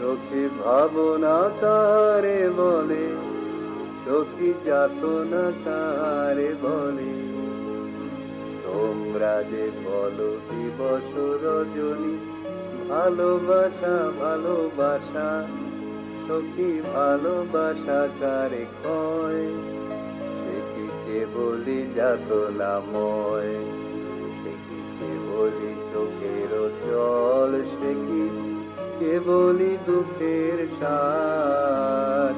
সখী ভাবনা কারে বলে, সখী যাতনা কারে বলে। তোমরা যে বলো দিবস রজনী, ভালোবাসা ভালোবাসা, সখী ভালোবাসা কারে কয়? সে কি কেবলি যাতনাময়, সে কি কেবলি চোখের জল, সে কি কেবলি দুঃখের সার।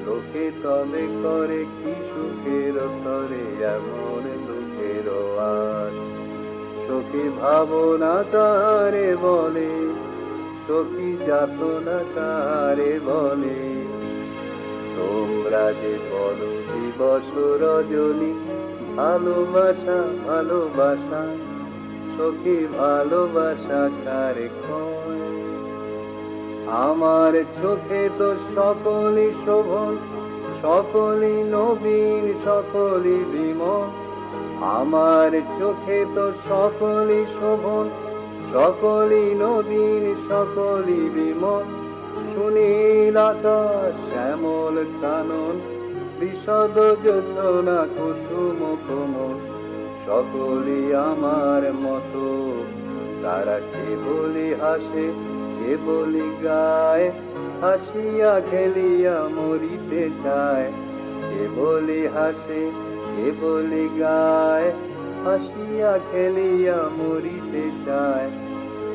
লোকে তবে করে কি সুখের তরে এমন দুঃখের আর। সখী ভাবনা কারে বলে, সখী যাতনা কারে বলে। তোমরা যে বলো দিবস রজনী, ভালোবাসা ভালোবাসা, সখী ভালোবাসা কারে কয়? আমার চোখে তো সকলই শোভন, সকলই নবীন, সকলই বিমল। আমার চোখে তো সকলই শোভন, সকলই নবীন, সকলই বিমল। সুনীল আকাশ শ্যামল কানন, বিশদ যোজনা কুসুম কোমল। সকলই আমার মতো, তারা কেবলি হাসে কেবলি গায়, হাসিয়া খেলিয়া মরিতে চায়। কেবলি হাসে কেবলি গায়, হাসিয়া খেলিয়া মরিতে চায়।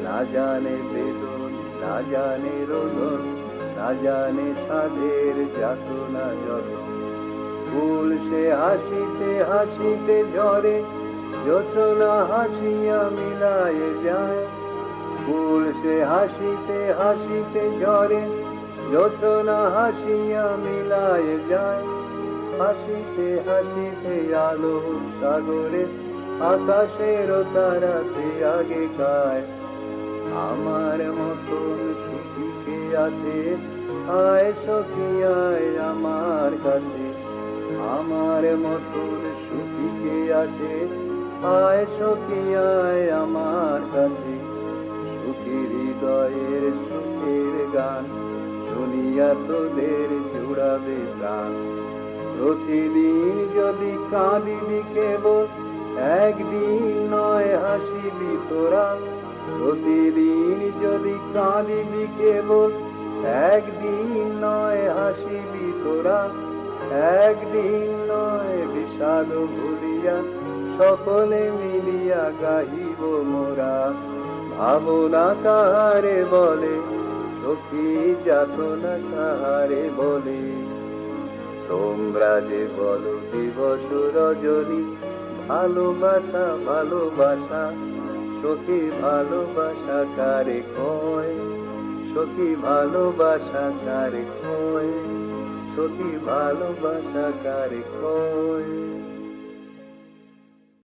না জানে বেদন, না জানে রোদন, না জানে সাধের যাতনা যত। ফুল সে হাসিতে হাসিতে ঝরে, যোছনা হাসিয়া মিলায়ে যায়। ফুল সে হাসিতে হাসিতে ঝরে, যোছনা হাসিয়া মিলায়ে যায়। হাসিতে হাসিতে আলো সাগরে, আকাশের তারাতে আগে গায়। আমার মতন সুখী কে আছে, আয় সখী আয় আমার কাছে। আমার মতন সুখী কে আছে, আয় সখী আয় আমার কাছে। সুখী হৃদয়ের সুখের গান, শুনিয়া তোদের জুড়াবে প্রাণ। প্রতিদিন যদি কাঁদিবি কেবল, একদিন নয় হাসিবি তোরা। প্রতিদিন যদি কাঁদিবি কেবল, একদিন নয় হাসিবি তোরা। একদিন নয় বিষাদ ভুলিয়া, সকলে মিলিয়া গাহিব মোরা। ভাবনা কাহারে বলে, সখী যাতনা কাহারে বলে। তোমরা যে বলো দিবস রজনী, ভালোবাসা ভালোবাসা, সখী ভালোবাসা কারে কয়? সখী ভালোবাসা কারে কয়? সখী ভালোবাসা কারে কয়?